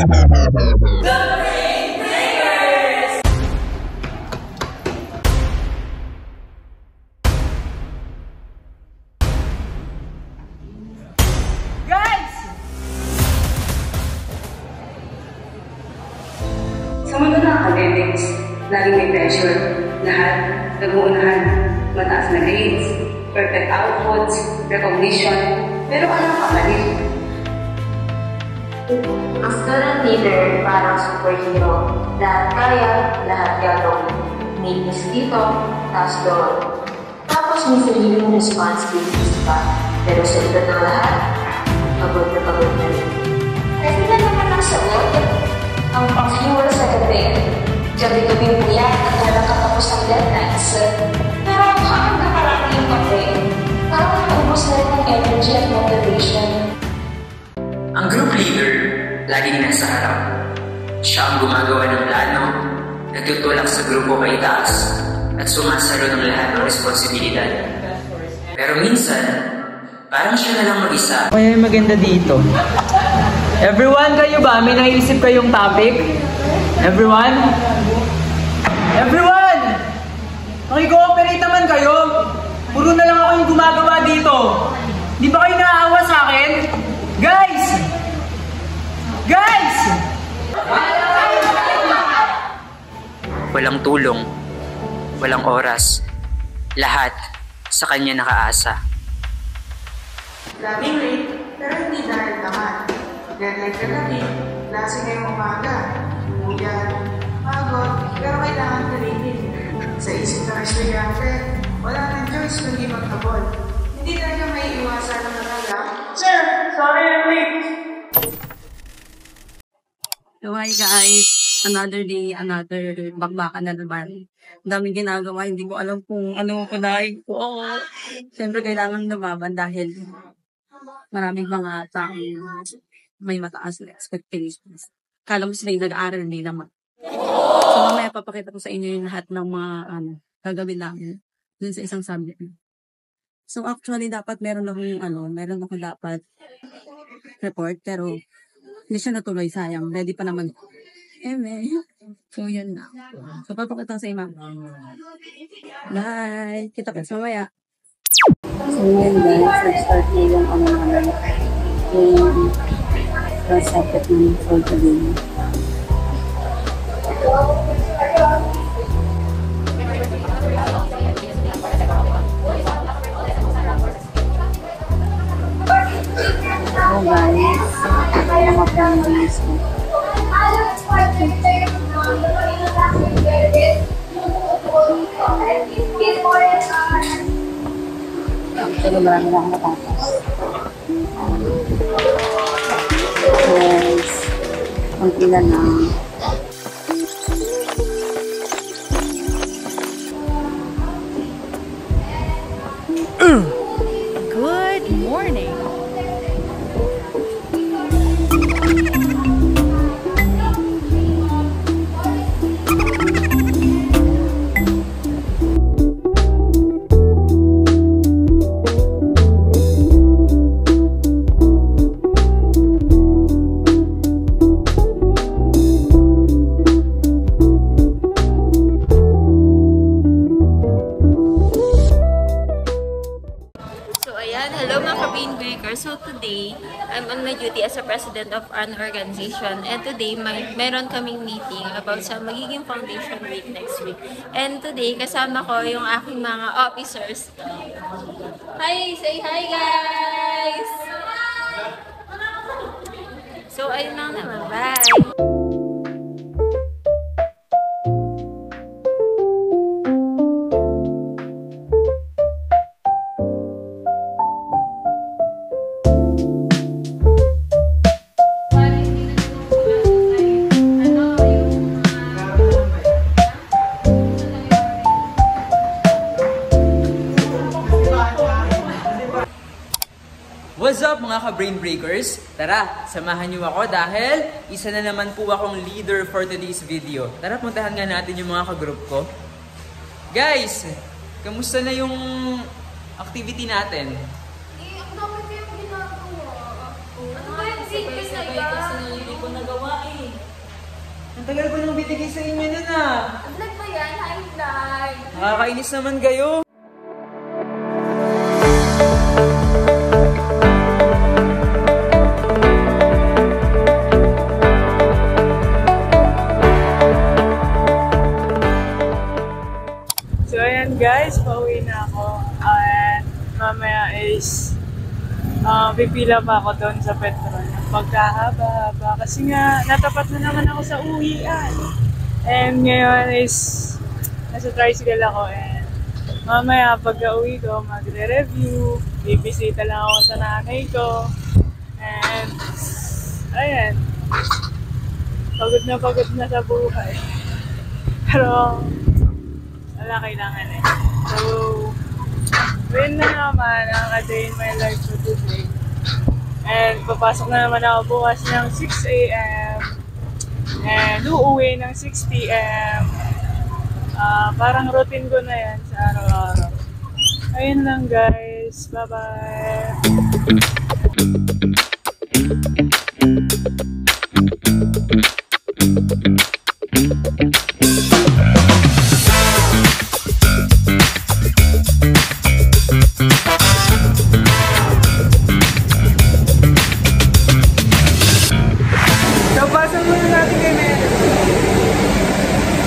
Sa mundo ng academics, laging may pressure. Lahat, nag-uunahan, mataas na grades, perfect outputs, recognition, pero anong kapalit? Ang student leader parang superhero. Lahat kaya, lahat gagawin. May miss dito, taas doon. Tapos may sarili mong responsibilities pa. Pero sa ito ng lahat, pagod na rin. Kasi na naman ang sagot. Ang pang-fuel sa gabi. Gabi-gabi puyat at walang katapos ng deadlines. Pero habang nakarami yung kape, parang naubos na rin ang energy at motivation. Ang group leader, laging nasa harap. Siya ang gumagawa ng plano, nagtutulak sa grupo kay taas, at sumasalo ng lahat ng responsibilidad. Pero minsan, parang siya na lang mag-isa. May maganda dito. Everyone, kayo ba? May naisip kayong topic? Everyone? Everyone! Makikooperate naman kayo. Puro na lang ako yung gumagawa dito. Di ba kayo naaawa sa akin? Guys! Guys! Walang tulong, walang oras, lahat sa kanya nakaasa. Daming late, pero hindi dahil naman. Deadline ka lagi, klase ngayong umaga. Buyat, pagod, pero kailangan tulitin. Sa isip ng estudyante, wala nang choice kundi magkabol. Hindi talaga may iwasan na talaga. Sir, sorry I'm late! So hi guys, another day, another bakbakan na naman. Ang daming ginagawa, hindi ko alam kung ano ko na ko. Siyempre kailangan lumaban dahil maraming mga taong may mataas na expectations. Kala mo sila yung nag-aaral, hindi naman. So mamaya papakita ko sa inyo yung lahat ng mga gagawin namin dun sa isang subject. So actually dapat meron akong dapat report pero hindi siya natuloy, sayang. Ready pa naman. So, yun na. So, papakita sa ima. Bye! Kita pa sa mamaya. So yun guys, nag-start na yung naman, yung subject namin for today. So guys, mga families ko. Actually, marami na akong matapos. Yes. Kunti na lang. Good morning. So today, I'm on my duty as a president of an organization, and today meron kaming meeting about sa magiging foundation week next week. And today, kasama ko yung aking mga officers. Hi! Say hi guys! So ayun lang naman. Bye! What's up mga ka-brain breakers? Tara, samahan niyo ako dahil isa na naman po akong leader for today's video. Tara, puntahan nga natin yung mga ka-group ko. Guys, kamusta na yung activity natin? Ako naman yung ginagawa. Ano ba yung grade na yan? ko nagawa eh. Ang tagal ko nang binigay sa inyo nun ah. Vlog ba yan? Hi-vlog! Nakakainis naman kayo. So ayan guys, pauwi na ako. And mamaya is pipila pa ako doon sa Petron. Magkahaba-haba kasi nga natapat na naman ako sa uwian. And ngayon is nasa tricycle ako and mamaya pagka-uwi ko magre-review. Bibisita lang ako sa nanay ko. And ayan, pagod na sa buhay. Pero wala kailangan eh. So, yun na naman ang a day in my life for today. And papasok na naman ako bukas ng 6 a.m. And uuwi ng 6 p.m. Parang routine ko na yan sa araw-araw. Ayun lang guys. Bye-bye!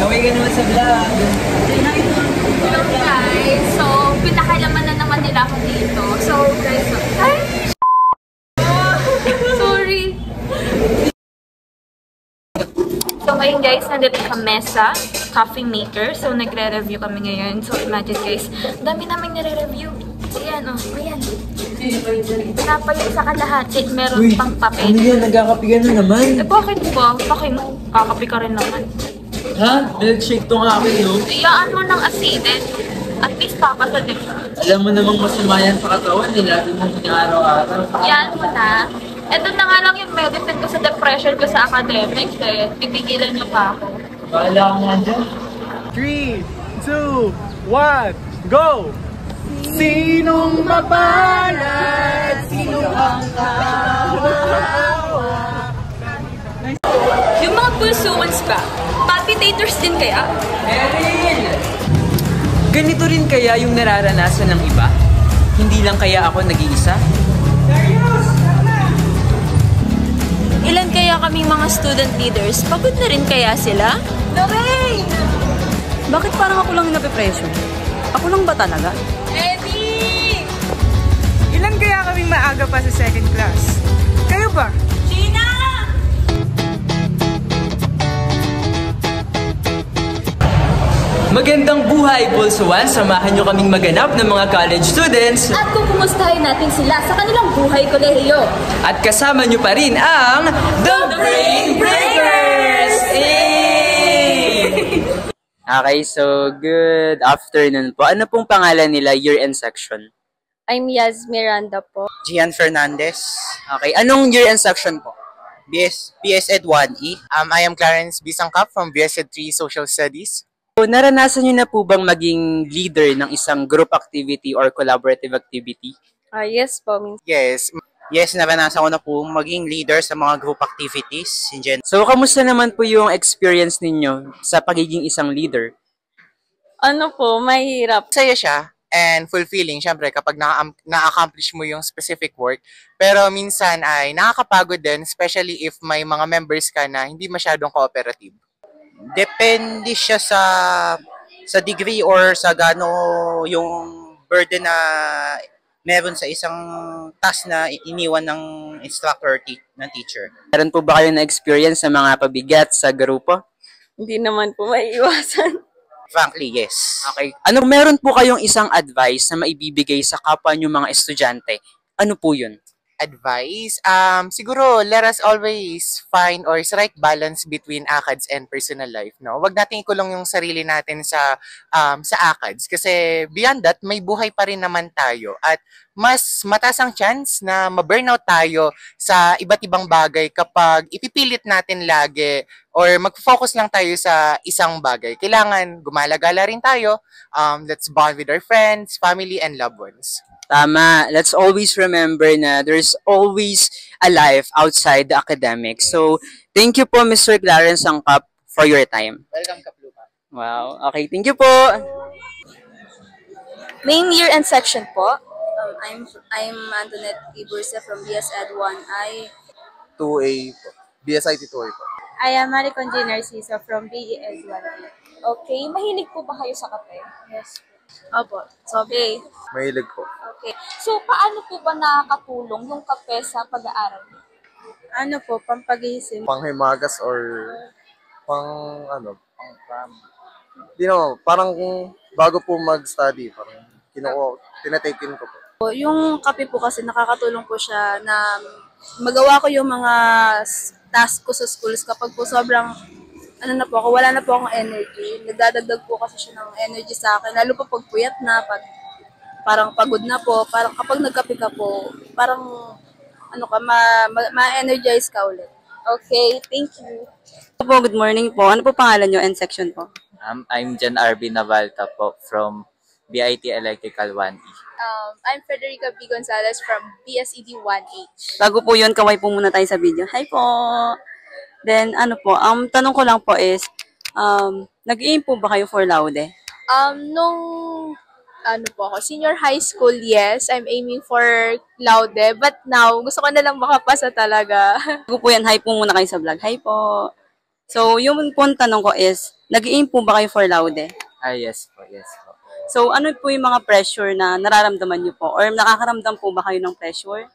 Kaway ka naman sa vlog. Hello guys! So, pinakalaman na naman nila ako dito. So, guys, ay! Sorry! So, ngayon guys, nandito sa mesa, coffee maker. So, nagre-review kami ngayon. So, imagine guys, dami naming nire-review. Ayan, oh, ayan. Pinapa yung sa kalahati, meron pang papel. Ano yan? Nagkakapi ka na naman. Eh, bakit ba? Bakit mo? Kakapi ka rin naman. Ha? Milkshake tong akin, no? Iyaan mo ng acidet. At least papasa din siya. Alam mo namang masama yan sa katawan. Lagi mong araw-araw. Iyaan mo na. Ito na nga lang yung medicine ko sa depression ko sa academics eh. Pipigilan niyo pa ako. Bahala ka nga dyan. 3, 2, 1, go! Sinong mabalat? Sino ang kawawa? Yung mga pulsuans ba? Palpitators din kaya? Meryl! Ganito rin kaya yung nararanasan ng iba? Hindi lang kaya ako nag-iisa? Ilan kaya kaming mga student leaders? Pagod na rin kaya sila? Lorraine! Bakit parang ako lang yung nape-pressure? Ako lang ba talaga? Eddie! Ilan kaya kaming maaga pa sa second class? Kayo ba? Gina! Magandang buhay, Pulsuan! Samahan nyo kaming maganap ng mga college students. At kung kumustahin natin sila sa kanilang buhay kolehiyo. At kasama nyo pa rin ang The Brain Breakers! Okay, so good afternoon po. Ano pong pangalan nila, year-end section? I'm Yaz Miranda po. Gian Fernandez, Okay, anong year-end section po? BSED 1E. I am Clarence Bisangkap from BSED 3 Social Studies. So, naranasan nyo na po bang maging leader ng isang group activity or collaborative activity? Yes po, minsan. Yes, naranasan ko na po maging leader sa mga group activities. So, kamusta naman po yung experience ninyo sa pagiging isang leader? Ano po, mahirap. Saya siya and fulfilling, syempre, kapag na-accomplish mo yung specific work. Pero minsan ay nakakapagod din, especially if may mga members ka na hindi masyadong cooperative. Depende siya sa degree or sa gaano yung burden na meron sa isang task na iniwan ng instructor ng teacher. Meron po ba kayo na-experience sa mga pabigat sa grupo? Hindi naman po maiiwasan. Frankly, yes. Okay. Ano, meron po kayong isang advice na maibibigay sa kapwa nyo mga estudyante? Ano po yun? Advice? Siguro, let us always find or strike balance between ACADS and personal life, no? Wag natin ikulong yung sarili natin sa ACADS kasi beyond that, may buhay pa rin naman tayo at mas mataas ang chance na ma-burnout tayo sa iba't ibang bagay kapag ipipilit natin lagi or mag-focus lang tayo sa isang bagay. Kailangan gumala-gala rin tayo. Let's bond with our friends, family, and loved ones. Tama. Let's always remember na there's always a life outside the academics. So, thank you po, Mr. Clarence Angkap, for your time. Welcome, Kaplupa. Wow. Okay, thank you po. Main year and section po. I'm Antoinette Ibursa from BS Ed 1I. 2A po. BSIT 2A po. I am Maricon J. Narciso from BES 1A. Okay, mahilig po ba kayo sa kape? Yes. Opo. Okay. Mahilig po. Okay. So, paano po ba nakakatulong yung kape sa pag-aaral niyo? Ano po, pampagising. Panghimagas or pang ano, di naman, parang bago po mag-study, parang tinataken ko po. Yung kape po kasi nakakatulong po siya na magawa ko yung mga task ko sa schools kapag po sobrang wala na po akong energy. Nagdadagdag po kasi siya ng energy sa akin. Lalo po pag puyat na, pag parang pagod na po, parang kapag nagkape ka po, parang ma-energize ka ulit. Okay, thank you. Po, good morning po. Ano po pangalan nyo and section po? I'm Jan RB Navalta po from BIT Electrical 1E. I'm Federica B. Gonzalez from BSED 1H. Bago po yun, kaway po muna tayo sa video. Hi po! Then, tanong ko lang po is, nag-aim po ba kayo for Laude? Senior high school, yes, I'm aiming for Laude. But now, gusto ko na lang makapasa talaga. Bago po yan, hi po muna kayo sa vlog. Hi po! So, yung po tanong ko is, nag-aim po ba kayo for Laude? Yes po, yes po. So, ano po yung mga pressure na nararamdaman niyo po? Or nakakaramdam po ba kayo ng pressure?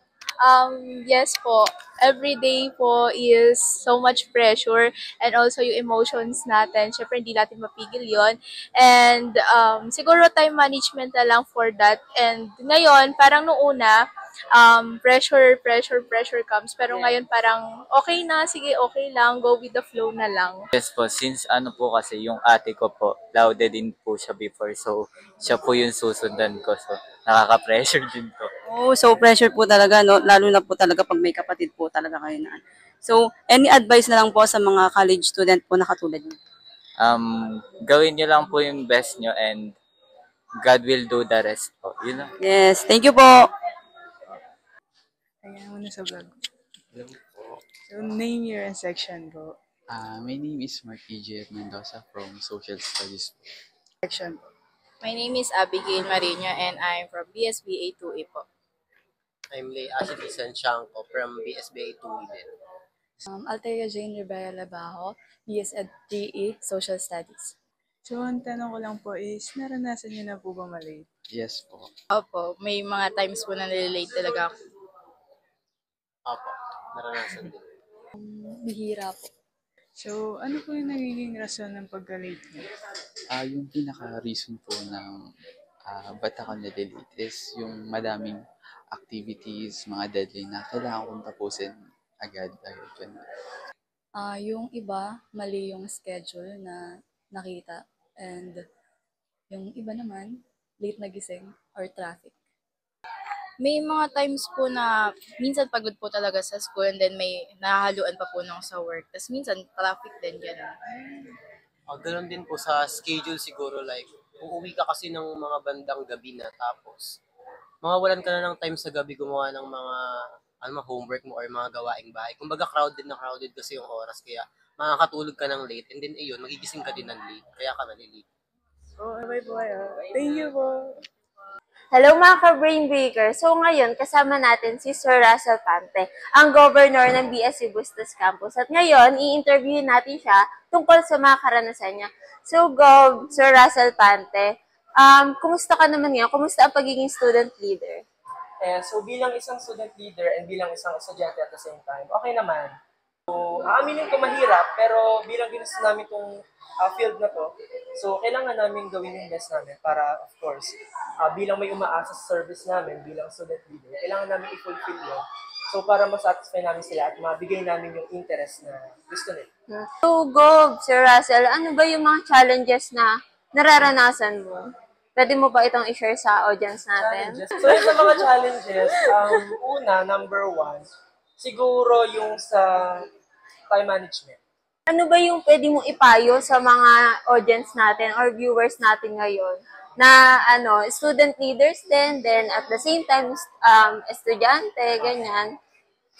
Yes po. Every day po is so much pressure and also yung emotions natin. Syempre, hindi natin mapigil yon. And siguro time management na lang for that. And ngayon, parang noong una, pressure comes. Pero ngayon parang okay na, sige, okay lang, go with the flow na lang. Yes po, since po kasi yung ate ko po, laude din po siya before. So, siya po yung susundan ko. So, nakaka-pressure din po. Oh, so pressure po talaga, no? Lalo na po talaga pag may kapatid po talaga kayo na. So, any advice na lang po sa mga college student po na katulad niyo? Gawin niyo lang po yung best niyo and God will do the rest po. You know? Yes, thank you po. Ayan muna sa vlog. So, name, year, and section po. My name is Mark E.J. Mendoza from Social Studies. Section po. My name is Abigail Marina and I'm from BSBA 2A po. I'm Lay Ashitisan Chanko from BSBA 2E din. Altaria Jane Rivera Labajo, BSED 3E, Social Studies. So, ang tanong ko lang po is, naranasan niyo na po ba malate? Yes po. Opo, may mga times po na nalilate talaga ako. Opo, naranasan din. Bihira po. So, ano po yung nagiging rason ng pagka-late niyo? Yung pinaka-reason po ng ba't ako nalilate is yung madaming activities, mga deadline na kailangan kong tapusin agad dahil dyan. Yung iba, mali yung schedule na nakita. And yung iba naman, late na gising or traffic. May mga times po na minsan pagod po talaga sa school and then may nahahaluan pa po nung sa work. Tapos minsan traffic din, gano'n. Ganun din po sa schedule siguro, like, uuwi ka kasi ng mga bandang gabi na tapos mawawalan ka na ng time sa gabi gumawa ng mga homework mo or mga gawaing bahay. Kumbaga crowded kasi yung oras kaya makakatulog ka ng late and then ayun, magigising ka din ng late. Kaya ka nalilate. Okay po kayo. Thank you po. Hello mga ka-brain breaker. So ngayon, kasama natin si Sir Russell Pante, ang governor ng BSU Bustos Campus. At ngayon, i-interview natin siya tungkol sa mga karanasan niya. So, Sir Russell Pante, kumusta ka naman ngayon? Kumusta ang pagiging student leader? So, bilang isang student leader and bilang isang estudyante at the same time, okay naman. So, aaminin ko mahirap, pero bilang ginusto namin itong field na to, so kailangan namin gawin yung best namin para, of course, bilang may umaasa sa service namin, bilang student leader, kailangan namin i-fulfill yun. So, para masatisfy namin sila at mabigay namin yung interest na gusto nila. So, Sir Russell, ano ba yung mga challenges na nararanasan mo? Pwede mo ba itong i-share sa audience natin? So, yung sa mga challenges, number one, siguro yung sa time management. Ano ba yung pwede mong ipayo sa mga audience natin or viewers natin ngayon na student leaders din, then at the same time, estudyante, ganyan.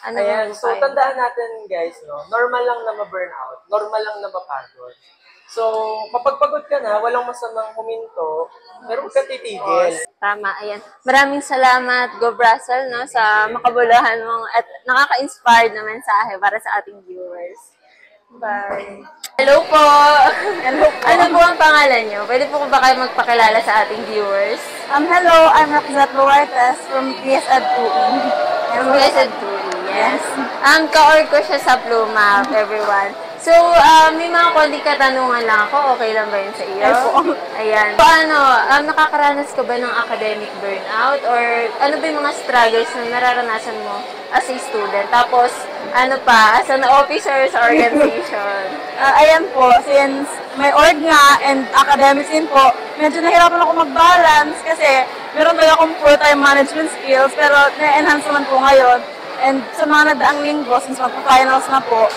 Ayan, so tandaan natin guys, no? Normal lang na ma-burnout, normal lang na mapagod. So, kapag pagod ka na, walang masamang huminto, pero huwag ka titigil. Tama, ayan. Maraming salamat, Go Russell, no, sa makabuluhan mong at nakaka-inspired na mensahe para sa ating viewers. Bye. Hello po! Hello po. Ano po ang pangalan niyo? Pwede po ba kayo magpakilala sa ating viewers? Hello, I'm Roxette Luartes from PSED 2E. From PSED 2E, yes. Ka-org ko siya sa Pluma, everyone. So, may mga konting katanungan lang ako. Okay lang ba yun sa iyo? Yes po. Ayan. So, nakakaranas ka ba ng academic burnout? Or ano ba yung mga struggles na nararanasan mo as a student? Tapos, as an officer sa organization? Ayan po, since may org nga and academics din po, medyo nahirapan ako mag-balance kasi meron tayo akong full-time management skills pero na-enhance naman po ngayon. And sa mga nagdaang linggo, since magpa-finals na po,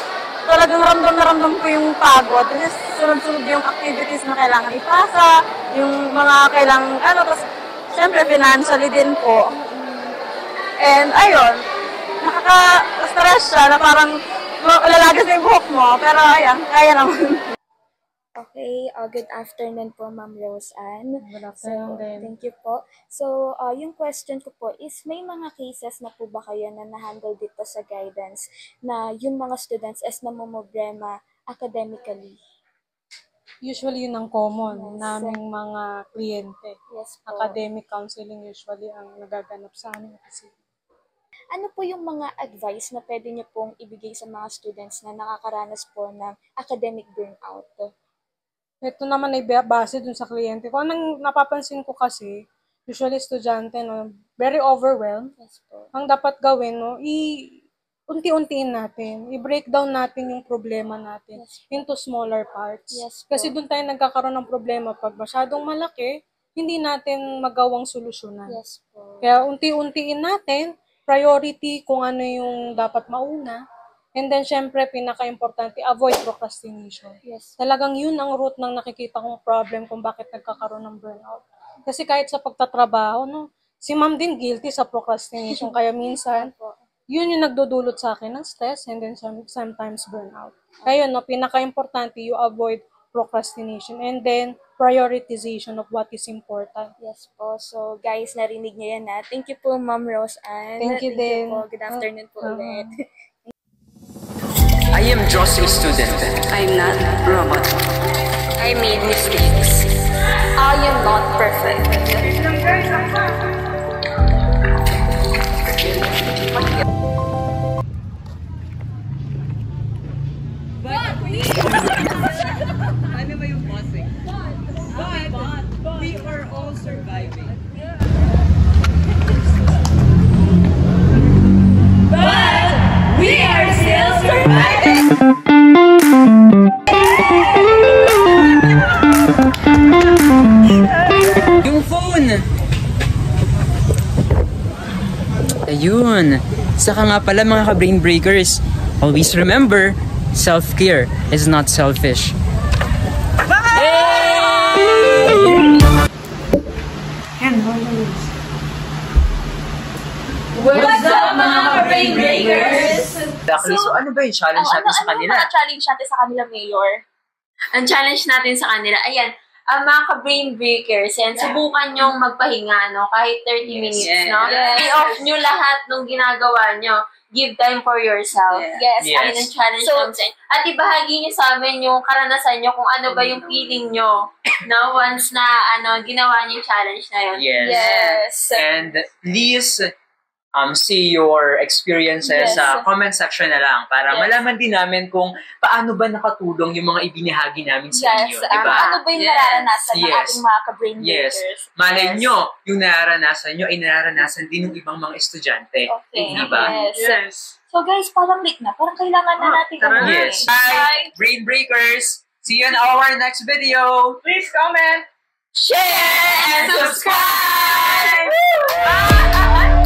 talagang ramdam na ramdam ko yung pagod. Kasi sunod-sunod yung activities na kailangan ipasa, yung mga kailangan, tapos syempre financially din po. And ayun, nakaka-stress siya na parang lalagas na yung buhok mo, pero ayan, kaya naman. Okay, good afternoon po, Ma'am Rose Ann. Good afternoon din. Thank you po. So, yung question ko po is, may mga cases na po ba kayo na na-handle dito sa guidance na yung mga students is namumroblema academically? Usually yun ang common naming mga kliyente. Yes po. Academic counseling usually ang nagaganap sa amin kasi. Ano po yung mga advice na pwede niyo pong ibigay sa mga students na nakakaranas po ng academic burnout? Ito naman ay base dun sa kliyente ko. Anong napapansin ko kasi, usually estudyante, no, very overwhelmed. Yes po. Ang dapat gawin, no, unti-untiin natin. I-break down natin yung problema natin into smaller parts. Yes po. Kasi dun tayo nagkakaroon ng problema. Pag masyadong malaki, hindi natin magawang solusyonan. Yes po. Kaya unti-untiin natin, priority kung ano yung dapat mauna. And then, syempre, pinaka-importante, avoid procrastination. Yes. Talagang yun ang root ng nakikita kong problem kung bakit nagkakaroon ng burnout. Kasi kahit sa pagtatrabaho, no, si ma'am din guilty sa procrastination. Kaya minsan, yun yung nagdudulot sa akin ng stress and then sometimes burnout. Kaya no, pinaka-importante, you avoid procrastination and then prioritization of what is important. Yes po. So, guys, narinig niyo yan na. Thank you po, Ma'am Rose Ann. Thank you din. Po. Good afternoon po ulit. I am just a student. I'm not a robot. I made mistakes. I am not perfect. Ano ba yung bossing? But we are all surviving. But we are still surviving! Yung phone! Ayun! Saka nga pala mga ka-brain breakers, always remember, self-care is not selfish. What's up mga ka-brain breakers? Exactly. So ano ba yung challenge natin sa kanila? Ano challenge natin sa kanila, Mayor? Ang challenge natin sa kanila, ayan, mga ka-brain breakers, yan, subukan nyong magpahinga, no? Kahit 30 minutes, no? Yes. I-off nyo lahat ng ginagawa nyo. Give time for yourself. Yes. Ayun ang challenge natin. At ibahagi nyo sa amin yung karanasan nyo kung ano ba yung feeling nyo, no? Once na, ginawa nyo yung challenge na yun. Yes. And please, see your experiences sa comment section na lang para malaman din namin kung paano ba nakatulong yung mga ibinahagi namin sa inyo, diba? Ano ba yung nararanasan ng ating mga ka-brain breakers? Malay nyo, yung nararanasan nyo ay nararanasan din ng ibang mga estudyante. Okay. Diba? Yes. So guys, parang late na. Parang kailangan na natin Yes. Bye, Brain Breakers! See you in our next video! Please comment, share, and subscribe! Bye!